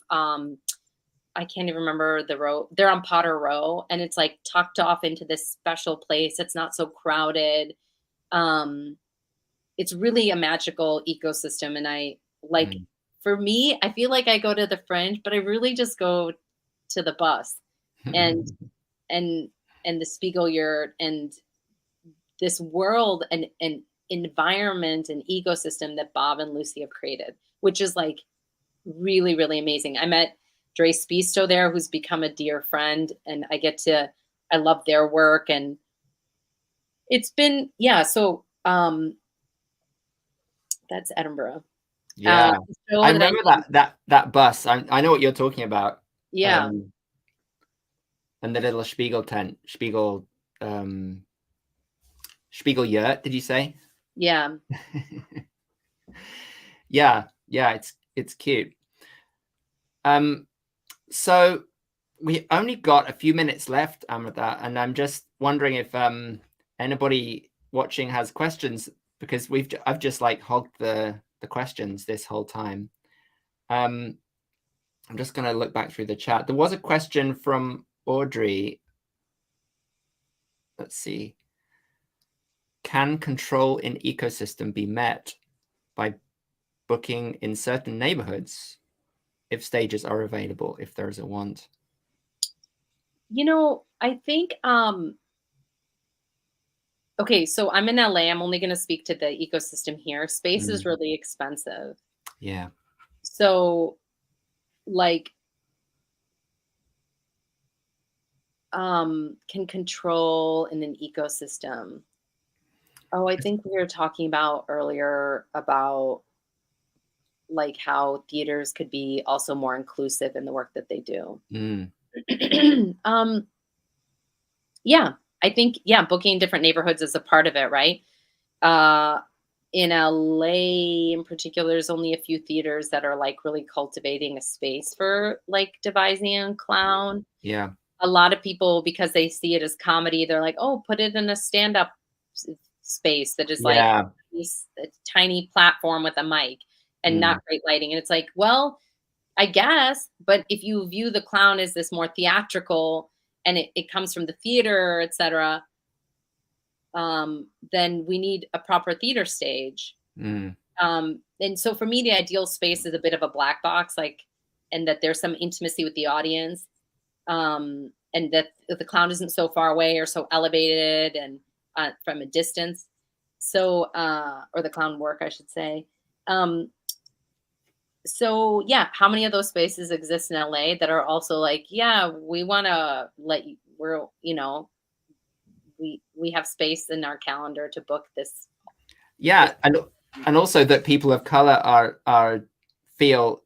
I can't even remember the row. They're on Potter Row and it's like tucked off into this special place. It's not so crowded. It's really a magical ecosystem. And I like, for me, I feel like I go to the Fringe, but I really just go to the bus and the Spiegel Yurt and this world and environment and ecosystem that Bob and Lucy have created, which is like really, really amazing. I met Dre Spisto there, who's become a dear friend, and I love their work, and it's been, so that's Edinburgh. Yeah. I remember that bus. I know what you're talking about. Yeah. And the little Spiegel tent, Spiegel Yurt, did you say? Yeah. Yeah, it's cute. So we only got a few minutes left, Amrita, and I'm just wondering if anybody watching has questions, because I've just like hogged the questions this whole time. I'm just going to look back through the chat. There was a question from Audrey. Let's see. Can control in ecosystem be met by booking in certain neighborhoods if stages are available, if there is a want? I think, okay, so I'm in LA. I'm only going to speak to the ecosystem here. Space is really expensive. Yeah. So like, can control in an ecosystem. Oh, I think we were talking about earlier about like how theaters could be also more inclusive in the work that they do. Yeah, I think, booking different neighborhoods is a part of it, right? In LA in particular, there's only a few theaters that are like really cultivating a space for like devising and clown. Yeah. A lot of people, because they see it as comedy, they're like, oh, put it in a stand-up space that is like a tiny platform with a mic. and not great lighting. And it's like, well, I guess, but if you view the clown as this more theatrical and it comes from the theater, etc., then we need a proper theater stage. And so for me, the ideal space is a bit of a black box, like, and that there's some intimacy with the audience, and that the clown isn't so far away or so elevated and from a distance. So, or the clown work, I should say. So yeah, how many of those spaces exist in LA that are also like, yeah, we want to let you, we have space in our calendar to book this. Yeah. And also that people of color are feel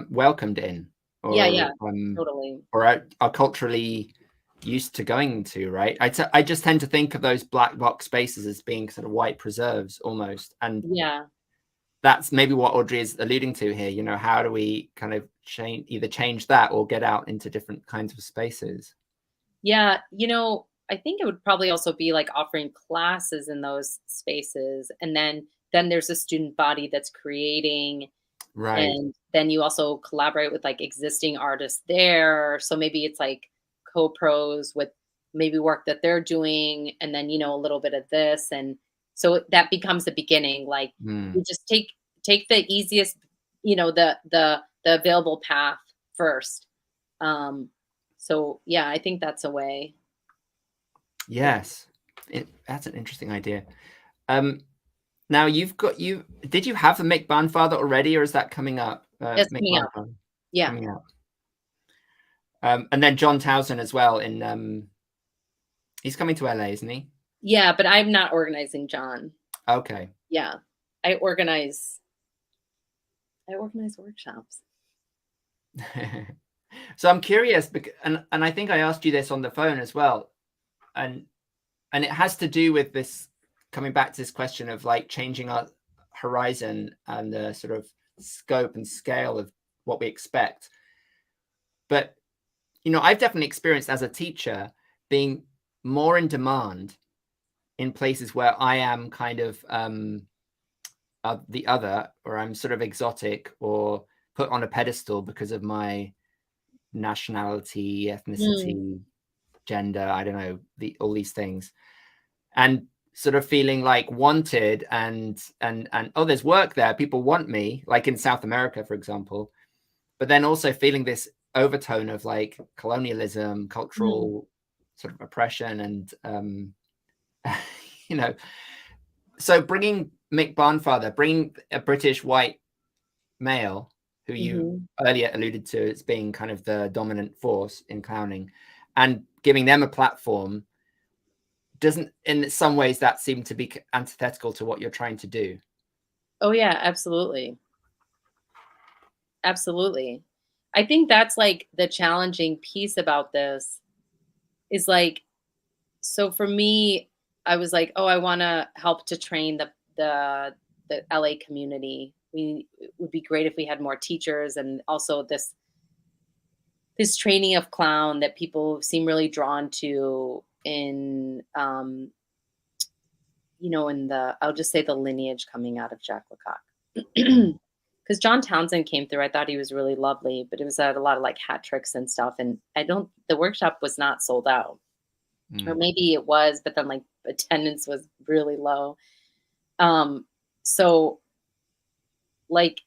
welcomed in, or totally, or are culturally used to going to, right? I just tend to think of those black box spaces as being sort of white preserves almost. And that's maybe what Audrey is alluding to here. How do we kind of either change that or get out into different kinds of spaces? Yeah. I think it would probably also be like offering classes in those spaces. And then there's a student body that's creating. Right. And then you also collaborate with like existing artists there. So maybe it's like co-pros with maybe work that they're doing. And then, a little bit of this. And so that becomes the beginning. Like you just take the easiest, the available path first. So yeah, I think that's a way. Yes, that's an interesting idea. Now did you have the Mick Barnfather already, or is that coming up? It's coming up. Yeah. Coming up. And then John Towson as well he's coming to LA, isn't he? Yeah, but I'm not organizing John. Okay. Yeah. I organize workshops. So I'm curious, and I think I asked you this on the phone as well. And it has to do with this, coming back to this question of like changing our horizon and the sort of scope and scale of what we expect. But, I've definitely experienced as a teacher being more in demand in places where I am kind of the other, or I'm sort of exotic or put on a pedestal because of my nationality, ethnicity, gender, I don't know, all these things, and sort of feeling like wanted and oh, there's work there, people want me, like in South America, for example, but then also feeling this overtone of like colonialism, cultural sort of oppression, and so bringing Mick Barnfather, bringing a British white male who you earlier alluded to as being kind of the dominant force in clowning, and giving them a platform, doesn't in some ways that seem to be antithetical to what you're trying to do? Oh yeah, absolutely. Absolutely. I think that's like the challenging piece about this is like, so for me, I was like, oh, I want to help to train the LA community. It would be great if we had more teachers, and also this training of clown that people seem really drawn to in I'll just say the lineage coming out of Jack Lecoq. Because John Townsend came through. I thought he was really lovely, but it was a lot of like hat tricks and stuff. And the workshop was not sold out. Or maybe it was, but then like attendance was really low. So like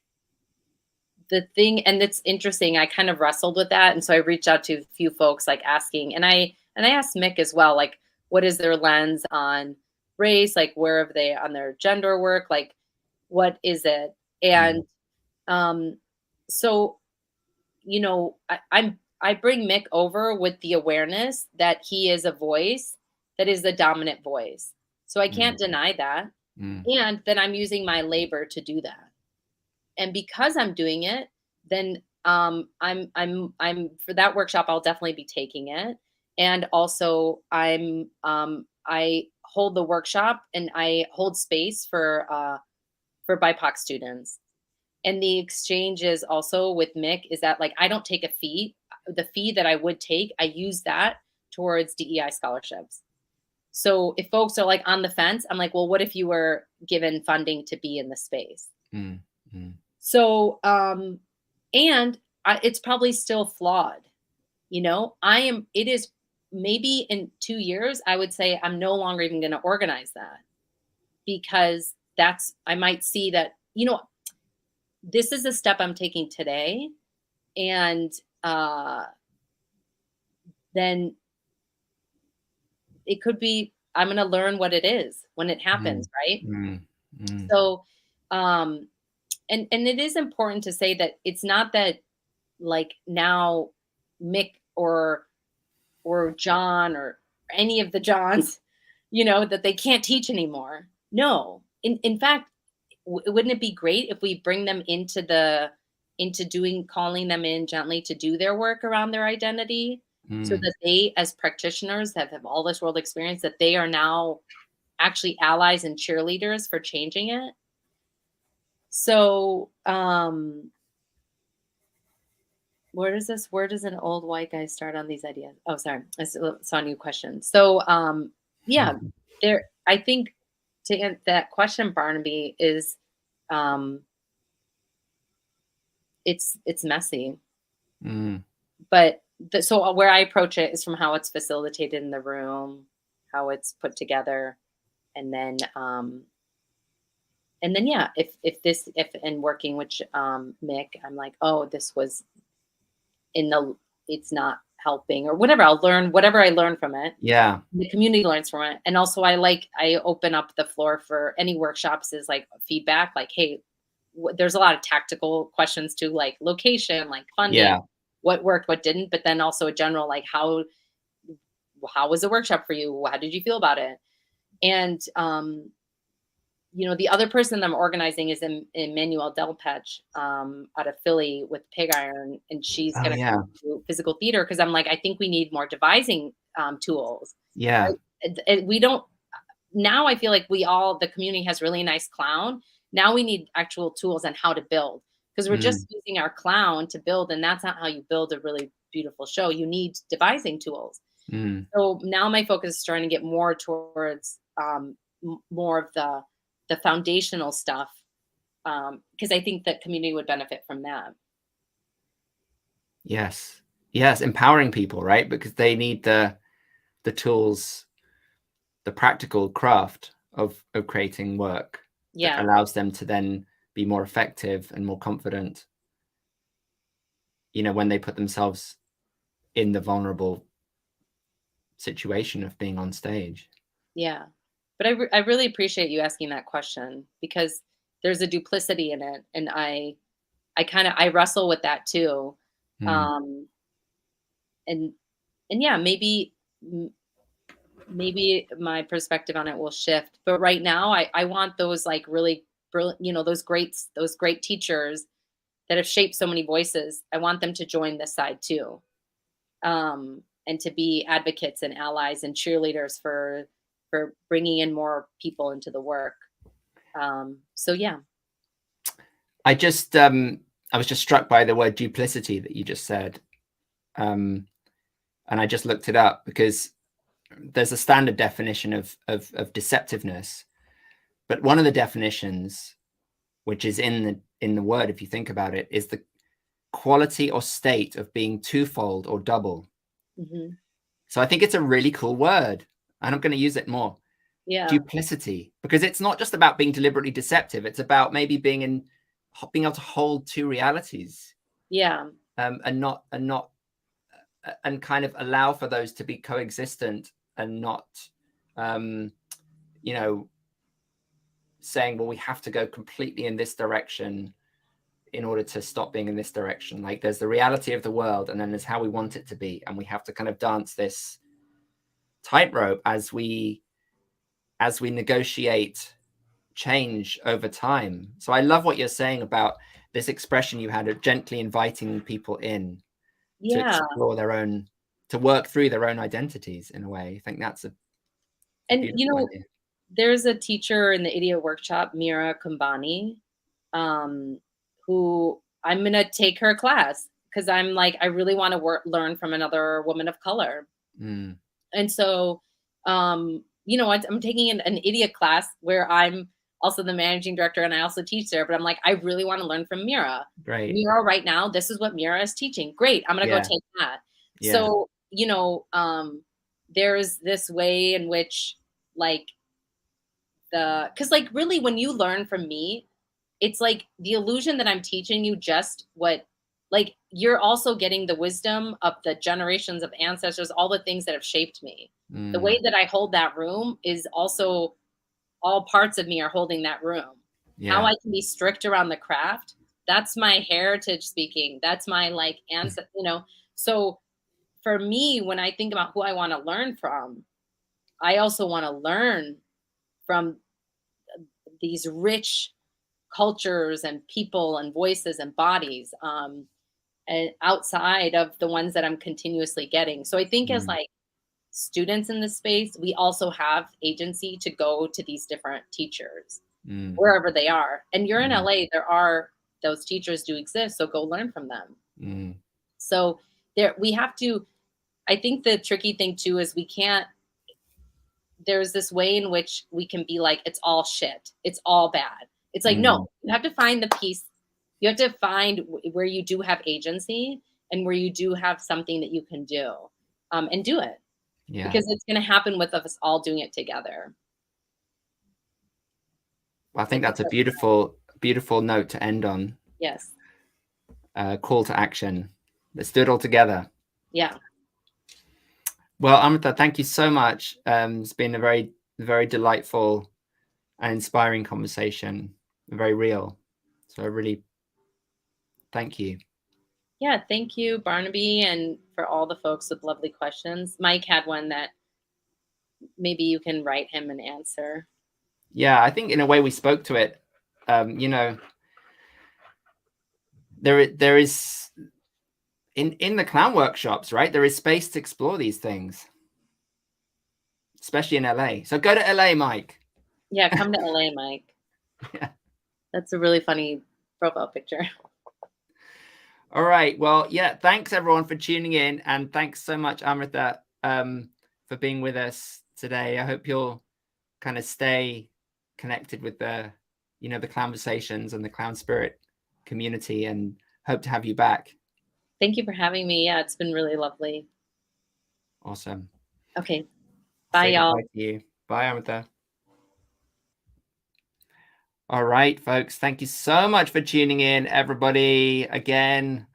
the thing, and it's interesting, I kind of wrestled with that. And so I reached out to a few folks like asking, and I asked Mick as well, like, what is their lens on race? Like, where are they on their gender work? Like, what is it? And so, I bring Mick over with the awareness that he is a voice that is the dominant voice. So I can't deny that. And then I'm using my labor to do that. And because I'm doing it, then I'm for that workshop, I'll definitely be taking it. And also I hold the workshop and I hold space for BIPOC students. And the exchanges also with Mick is that like, I don't take a fee. The fee that I would take, I use that towards DEI scholarships. So if folks are like on the fence, I'm like, well, what if you were given funding to be in the space? So, and it's probably still flawed. It is maybe in 2 years, I would say I'm no longer even going to organize that, because I might see that, this is a step I'm taking today. And then it could be, I'm going to learn what it is when it happens. Right. So, and it is important to say that it's not that, like, now Mick or John or any of the Johns, that they can't teach anymore. No. In fact, wouldn't it be great if we bring them calling them in gently to do their work around their identity, so that they, as practitioners have all this world experience, that they are now actually allies and cheerleaders for changing it. So, where does an old white guy start on these ideas? Oh, sorry. I saw a new question. So, yeah, I think to answer that question, Barnaby, is, it's messy. But so where I approach it is from how it's facilitated in the room, how it's put together. And then, yeah, if in working with Mick, I'm like, oh, this was it's not helping or whatever. I'll learn whatever I learn from it. Yeah. The community learns from it. And also I open up the floor for any workshops is like feedback, like, hey, there's a lot of tactical questions too, like location, like funding, what worked, what didn't, but then also a general, like, how was the workshop for you? How did you feel about it? And, the other person I'm organizing is Emmanuel Delpech, out of Philly with Pig Iron, and she's going to do physical theater, because I'm like, I think we need more devising tools. Yeah. We don't. Now I feel like the community has really nice clown. Now we need actual tools on how to build, because we're just using our clown to build, and that's not how you build a really beautiful show. You need devising tools. So now my focus is starting to get more towards more of the foundational stuff, because I think that community would benefit from that. Yes, empowering people, right? Because they need the tools, the practical craft of creating work that allows them to then be more effective and more confident, when they put themselves in the vulnerable situation of being on stage. Yeah. But I really appreciate you asking that question, because there's a duplicity in it. And I wrestle with that too. And yeah, maybe my perspective on it will shift. But right now I want those, like, really brilliant, those great teachers that have shaped so many voices. I want them to join this side too. And to be advocates and allies and cheerleaders for bringing in more people into the work. So yeah. I was just struck by the word duplicity that you just said. And I just looked it up, because there's a standard definition of deceptiveness, but one of the definitions, which is in the word, if you think about it, is the quality or state of being twofold or double. So I think it's a really cool word, and I'm going to use it more. Yeah. Duplicity, because it's not just about being deliberately deceptive. It's about maybe being able to hold two realities. Yeah. And kind of allow for those to be coexistent, and not, saying, well, we have to go completely in this direction in order to stop being in this direction. Like, there's the reality of the world, and then there's how we want it to be. And we have to kind of dance this tightrope as we negotiate change over time. So I love what you're saying about this expression you had of gently inviting people in to explore to work through their own identities in a way. I think that's idea. There's a teacher in the Idiot Workshop, Mira Kumbani, who I'm going to take her class, because I'm like, I really want to learn from another woman of color. And so, I'm taking an idiot class where I'm also the managing director, and I also teach there. But I'm like, I really want to learn from Mira. Great. Mira right now, this is what Mira is teaching. Great. I'm going to go take that. Yeah. So, you know, there's this way in which like because like really when you learn from me, it's like the illusion that I'm teaching you just what, like you're also getting the wisdom of the generations of ancestors, all the things that have shaped me. The way that I hold that room is also all parts of me are holding that room. How I can be strict around the craft, that's my heritage speaking. That's my like ancestor, you know. So for me, when I think about who I want to learn from, I also want to learn from these rich cultures and people and voices and bodies and outside of the ones that I'm continuously getting. So I think as like students in this space, we also have agency to go to these different teachers wherever they are. And you're in LA, there are those teachers do exist, so go learn from them. So there we have to, I think the tricky thing too is we can't, there's this way in which we can be like, it's all shit, it's all bad. It's like, no, you have to find the piece. You have to find where you do have agency and where you do have something that you can do and do it. Because it's going to happen with us all doing it together. Well, I think that's a beautiful, beautiful note to end on. Yes. Call to action. Let's do it all together. Yeah. Well, Amrita, thank you so much. It's been a very, very delightful and inspiring conversation, very real. So I really thank you. Yeah, thank you, Barnaby, and for all the folks with lovely questions. Mike had one that maybe you can write him an answer. Yeah, I think in a way we spoke to it. You know, there is in the clown workshops, right? There is space to explore these things, especially in LA. So go to LA, Mike. Yeah, come to LA, Mike. Yeah. That's a really funny profile picture. All right. Well, yeah, thanks everyone for tuning in. And thanks so much, Amrita, for being with us today. I hope you'll kind of stay connected with the, you know, the Clown-versations and the clown spirit community, and hope to have you back. Thank you for having me. Yeah, it's been really lovely. Awesome. Okay. Bye, y'all. Bye to you. Bye, Amrita. All right, folks. Thank you so much for tuning in, everybody, again,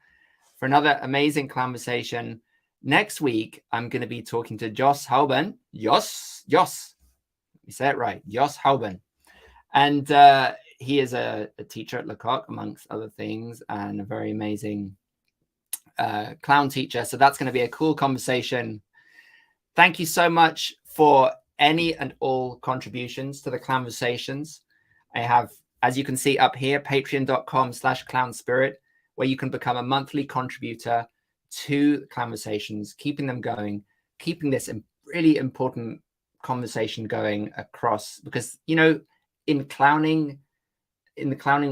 for another amazing conversation. Next week, I'm going to be talking to Jos Hauben. Jos. You say it right. Jos Hauben. And he is a teacher at Lecoq, amongst other things, and a very amazing clown teacher. So that's going to be a cool conversation. Thank you so much for any and all contributions to the Clown-versations. I have, as you can see up here, patreon.com/clownspirit, where you can become a monthly contributor to Clown-versations, keeping them going, keeping this really important conversation going across, because, you know, in the clowning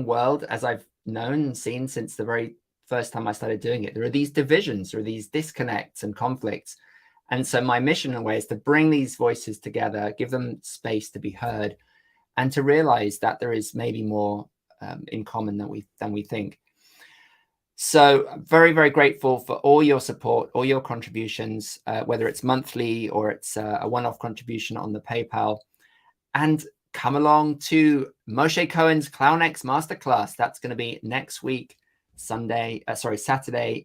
world, as I've known and seen since the very first time I started doing it, there are these divisions, there are these disconnects and conflicts. And so my mission in a way is to bring these voices together, give them space to be heard, and to realize that there is maybe more in common than we think. So very, very grateful for all your support, all your contributions, whether it's monthly or it's a one-off contribution on the PayPal. And come along to Moshe Cohen's ClownX Masterclass. That's going to be next week, Saturday,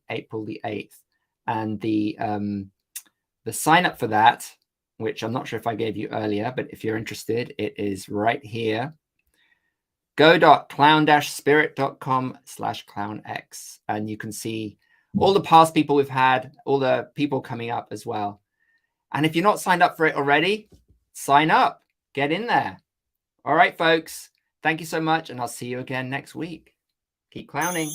April the 8th. And the sign up for that, which I'm not sure if I gave you earlier, but if you're interested, it is right here. go.clown-spirit.com/clownx. And you can see all the past people we've had, all the people coming up as well. And if you're not signed up for it already, sign up, get in there. All right, folks, thank you so much. And I'll see you again next week. Keep clowning.